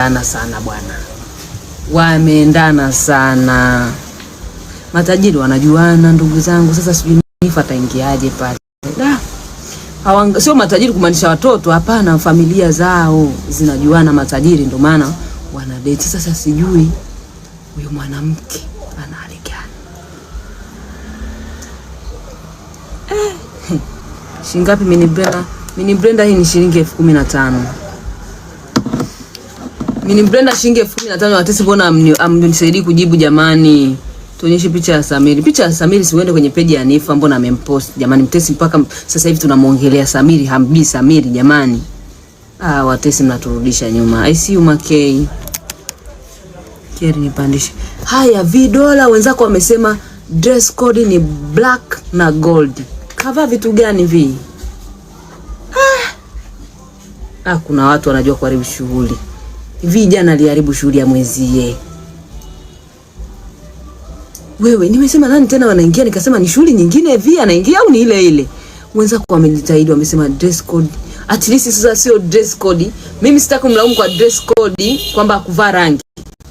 sana bwana. Wameendana sana. Matajiri wanajuana ndugu zangu. Sasa sijui Nifa ataingiaje pale. Sio matajiri kumaanisha watoto, hapana, familia zao zinajuana matajiri, ndio maana wana date. Sasa sijui huyo mwanamke ana hali gani. Shilingi ngapi mini blender hii? Ni shilingi 15,000. Mini blender shilingi 15,000. Watesi mbona amnisaidii kujibu jamani? Tuonyeshe picha ya Samiri. Picha ya Samiri siuende kwenye peji ya Nifa, mbona amempost jamani? Mtesi mpaka sasa hivi tunamuongelea Samiri, hambi Samiri jamani. Watesi mnaturudisha nyuma. I see you Makei. Keri nipandishe. Haya $2 wenzako wamesema dress code ni black na gold. Kava vitu gani vi? Kuna watu wanajua kuharibu shughuli. Hivi jana aliharibu shughuli ya mwezie. Wewe nimesema nani tena wanaingia, nikasema ni shughuli nyingine hivi anaingia au ni ile ile. Wenzako wamejitahidi wamesema dress code. At least sasa sio dress code. Mimi sitaki kumlaumu kwa dress code kwamba kuvaa rangi.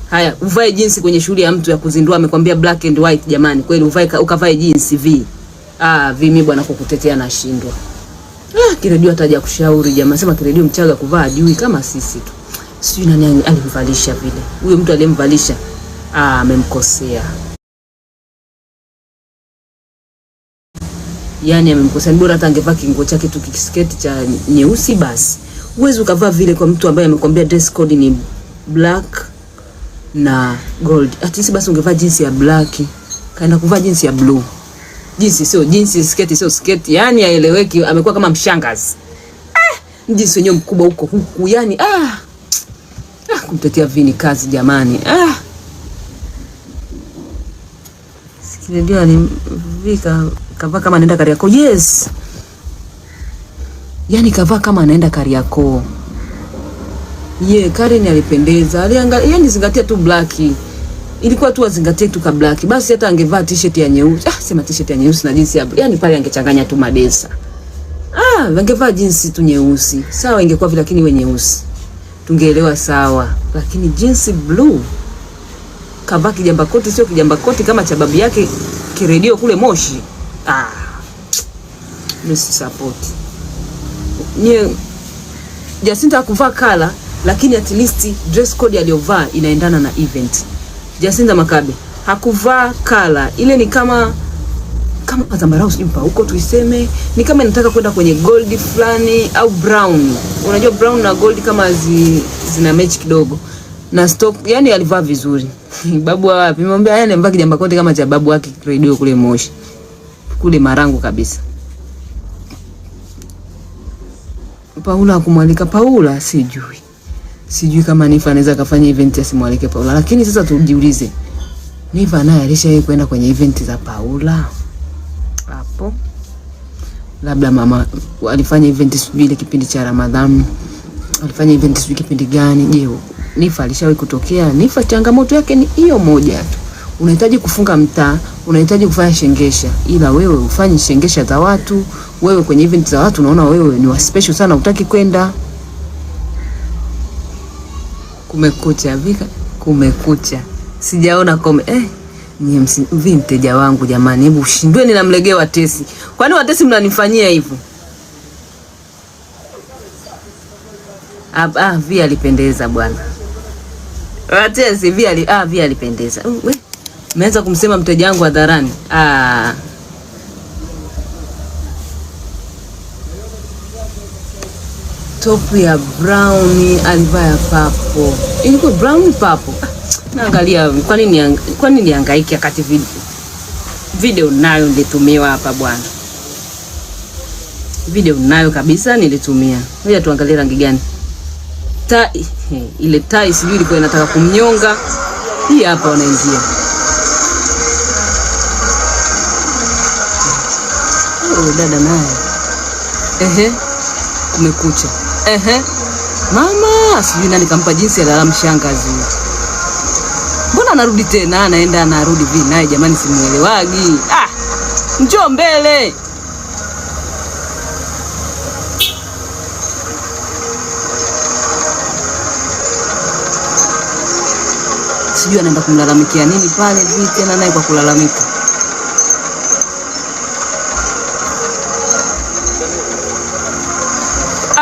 Haya, uvae jeans kwenye shughuli ya mtu ya kuzindua, amekwambia black and white jamani. Kweli ukavae jeans vi. Mimi bwana kukutetea na shindwa. Kiredio ataja kushauri jamaa. Sema Kiredio Mchaga kuvaa ajui kama sisi tu. Sijui nani alimvalisha vile. Huyo mtu aliyemvalisha amemkosea. Yaani amemkosea. Bora hata angevaa kingo chake tu kisketi cha nyeusi basi. Uwezo ukavaa vile kwa mtu ambaye amekwambia dress code ni black na gold. At least basi ungevaa jeans ya black. Kaenda kuvaa jeans ya blue. Jeans sio jeans, sketi sio sketi. Yaani haeleweki, amekuwa kama mshangazi. Jeans wenyewe mkubwa huku. Yaani kumtetea Vini kazi jamani. Sikiredio alimvika kavaa kama anaenda Kariakoo. Yes. Yaani kavaa kama anaenda Kariakoo. Karen alipendeza. Aliangalia, yaani zingatia tu black. Ilikuwa tu azingatie tu ka black. Basi hata angevaa t-shirt ya nyeusi. Sema t-shirt ya nyeusi na jeans ya blue. Yaani pale angechanganya tu madesa. Angevaa jeans tu nyeusi. Sawa ingekuwa vile, lakini we nyeusi tungeelewa sawa. Lakini jeans blue. Kavaa kijamba koti, sio kijamba koti kama cha babu yake Kiredio kule Moshi. Mimi support. Jacinta kuvaa kala, lakini at least dress code aliyovaa inaendana na event. Jacinta Makabe hakuvaa kala. Ile ni kama zambarau simpa huko tuiseme, ni kama inataka kwenda kwenye gold fulani au brown. Unajua brown na gold kama zina match kidogo. Na stock, yani alivaa vizuri. Babu wapi? Nimwambia yeye anavaa kijamba kote kama cha babu wake Radio kule Moshi. Kule Marangu kabisa. Paula kumwalika Paula sijui kama Nifa anaweza kufanya event ya simwalike Paula. Lakini sasa tujiulize, Nifa naye alishawahi kwenda kwenye event za Paula? Hapo labda mama alifanya event sijui ile kipindi cha Ramadhani. Alifanya event sijui kipindi gani. Je, Nifa alishawahi kutokea? Nifa changamoto yake ni hiyo moja tu. Unahitaji kufunga mtaa, unahitaji kufanya shengesha. Ila wewe ufanye shengesha za watu, wewe kwenye event za watu unaona wewe ni wa special sana, hutaki kwenda. Kumekucha vika, kumekucha. Sijaona nyie mteja wangu jamani, hebu ushindweni na mlegee Watesi. Kwani Watesi mnanifanyia hivyo? Vi alipendeza bwana. Watesi vi alipendeza. Umeanza kumsema mteja wangu hadharani. Top ya brown alivaa ya papo. Ilikuwa brown papo. Naangalia kwa nini nihangaike wakati video nayo nilitumiwa hapa bwana. Video nayo kabisa nilitumia. Ngoja tuangalie rangi gani. Tai ile tai sijui ilikuwa inataka kumnyonga. Hii hapa wanaingia. Dada naye. Kumekucha. Mama, sijui nani kampa jinsi ya lala mshangazi. Mbona anarudi tena, anaenda anarudi vipi naye jamani, simuelewagi. Njoo mbele. sijui anaenda kumlalamikia nini pale vipi tena naye kwa kulalamika.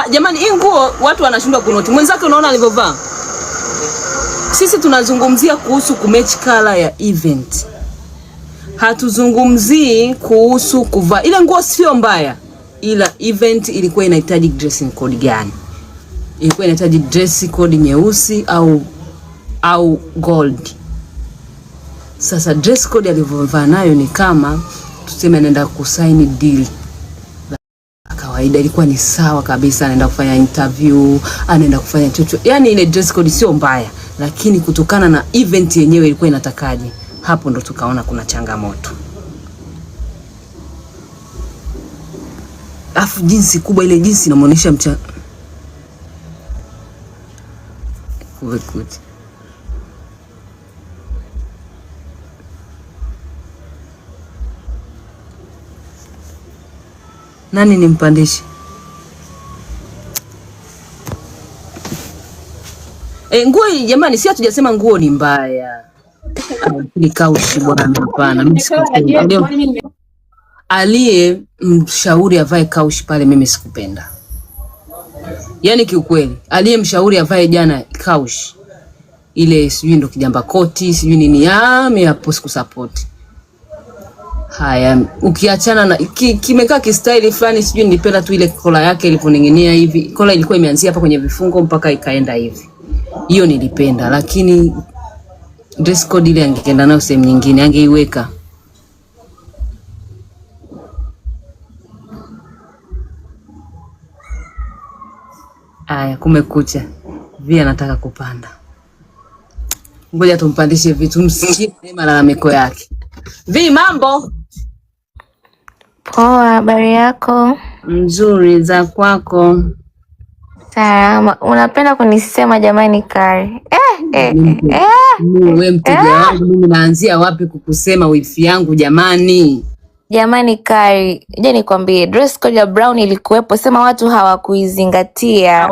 Jamani, hii nguo watu wanashindwa kunoti. Mwenzake unaona alivyovaa. Sisi tunazungumzia kuhusu kumatch color ya event. Hatuzungumzii kuhusu kuvaa. Ile nguo sio mbaya, ila event ilikuwa inahitaji dressing code gani? Ilikuwa inahitaji dress code nyeusi au gold. Sasa dress code alivyovaa nayo ni kama tuseme anaenda kusign deal. Kawaida ilikuwa ni sawa kabisa, anaenda kufanya interview, anaenda kufanya chochote. Yaani ile dress code sio mbaya, lakini kutokana na event yenyewe ilikuwa inatakaje, hapo ndo tukaona kuna changamoto. Afu jinsi kubwa ile jinsi inamuonesha Kuwekuti. Nani nimpandishe? Nguo jamani, si hatujasema nguo ni mbaya. Ni kaushi bwana, hapana. Mimi sikupenda. Aliye mshauri avae kaushi pale mimi sikupenda. Yaani kiukweli, aliye mshauri avae jana kaushi. Ile sijui ndo kijamba koti, sijui nini, mimi hapo sikusupport. Haya, ukiachana na kimekaa kistyle fulani, sijui nilipenda tu ile kola yake iliponing'inia hivi. Kola ilikuwa imeanzia hapa kwenye vifungo mpaka ikaenda hivi. Hiyo nilipenda, lakini dress code ile angekenda nayo sehemu nyingine, angeiweka. Haya, kumekucha. Via anataka kupanda. Ngoja tumpandishe vitu msikie malalamiko yake. Mambo? Poa, habari yako? Nzuri, za kwako? Salama. Unapenda kunisema jamani Kari? Wewe mteja wangu, mimi naanzia wapi kukusema wifi yangu jamani? Jamani Kari, je nikwambie dress code ya brown ilikuwepo, sema watu hawakuizingatia.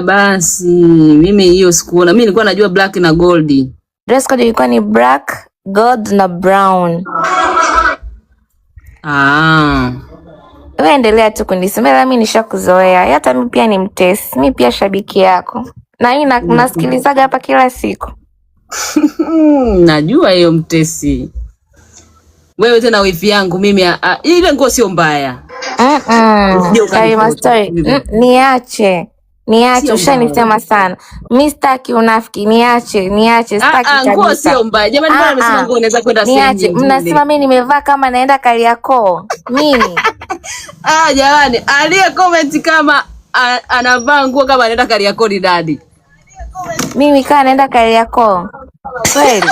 Basi mimi hiyo sikuona. Mimi nilikuwa najua black na gold. Dress code ilikuwa ni black, gold na brown. Wewe endelea tu kunisemea, mimi nishakuzoea. Hata mimi pia ni mtesi. Mimi pia shabiki yako. Na hii nasikilizaga hapa kila siku. Najua hiyo mtesi. Wewe tena wifi yangu mimi ile nguo sio mbaya. Niache. Ushanisema sana. Mimi sitaki unafiki. Niache, sitaki kabisa. Nguo sio mbaya. Jamani, mbona nimesema nguo unaweza kwenda sehemu nyingine? Mnasema mimi nimevaa kama naenda Kariakoo. Mimi. Jamani, aliye comment kama anavaa nguo kama anaenda Kariakoo ni dadi. Mimi kama naenda Kariakoo. Kweli?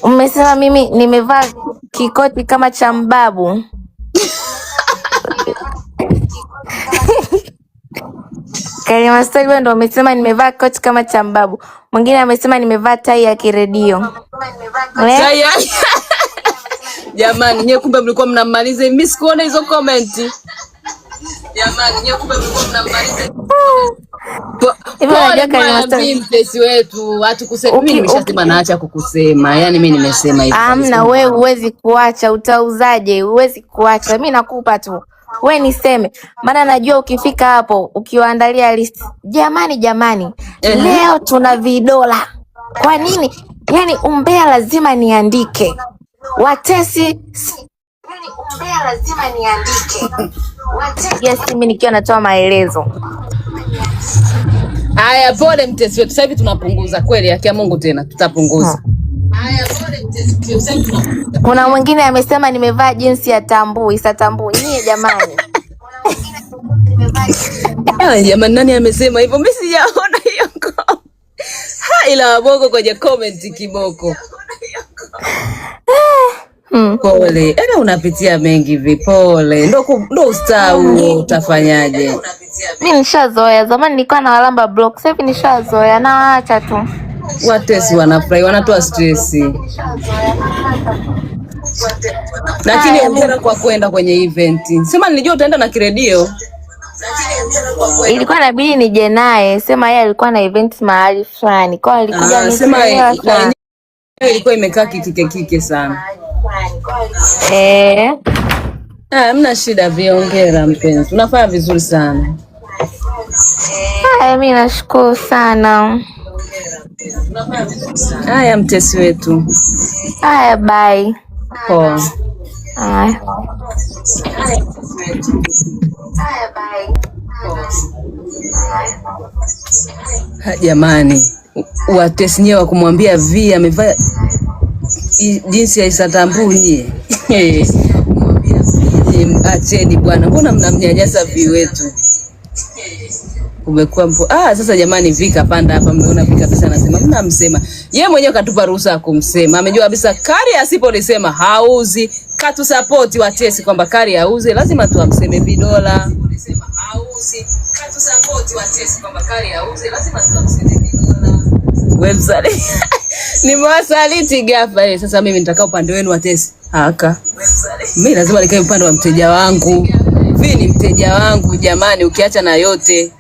Umesema mimi nimevaa kikoti kama cha mbabu. Karima Story ndo umesema nimevaa koti kama cha mbabu. Mwingine amesema nimevaa tai ya kiredio. Jamani, nyewe kumbe mlikuwa mnamaliza. Mimi sikuona hizo comment. Jamani, nyewe kumbe mlikuwa mnamaliza. Hivi unajua Karima Story mtesi wetu, watu kusema mimi nimeshasema naacha kukusema. Yaani mimi nimesema hivi. Amna, wewe huwezi kuacha, utauzaje? Huwezi kuacha. Mimi nakupa tu. Wewe niseme, maana najua ukifika hapo ukiwaandalia list. Jamani, leo tuna vidola. Kwa nini? Yaani umbea lazima niandike. Watesi, yaani umbea lazima niandike. Watesi, yes, mimi nikiwa natoa maelezo. Haya, pole mtesi wetu. Sasa hivi tunapunguza kweli, haki ya Mungu tena tutapunguza. Haya, pole mtesi wetu. Sasa hivi tunapunguza. Kuna mwingine amesema nimevaa jinsi ya tambui, satambui. Nyie jamani. Jamani, nani amesema hivyo? Mimi sijaona hiyo comment. Ila waboko kwenye comment kiboko. Pole. Unapitia mengi vipole. Ndo ustawi utafanyaje? Mimi nishazoea. Zamani nilikuwa na walamba block. Sasa hivi nishazoea na waacha tu. Watesi wanafurahi, wanatoa stress. Lakini ongera kwa kwenda kwenye event. Sema nilijua utaenda na kiredio. ilikuwa inabidi nije naye, sema yeye alikuwa na event mahali fulani, kwa alikuja sema ilikuwa imekaa kike sana. Hamna shida, viongera mpenzi, unafanya vizuri sana. Mimi nashukuru sana. Haya mtesi wetu. Haya, bye. Poa. Haya. Jamani, watesi nyewe wa kumwambia Vi amevaa jinsi ya Isatambunye. Acheni bwana, mbona mnamnyanyasa Vi wetu? Umekuwa sasa jamani, Vi kapanda hapa, mmeona Vi kabisa anasema mnamsema. Yeye mwenyewe katupa ruhusa ya kumsema. Amejua kabisa Kari asipolisema hauzi. Katu support watesi kwamba Kari hauzi, lazima tuamseme Vidola. Katu support watesi kwamba Kari hauzi, lazima tuamseme Vidola. Website. Nimewasaliti ghafla. Sasa mimi nitakao upande wenu watesi. Mimi lazima nikae upande wa mteja wangu. Vi ni mteja wangu jamani, ukiacha na yote.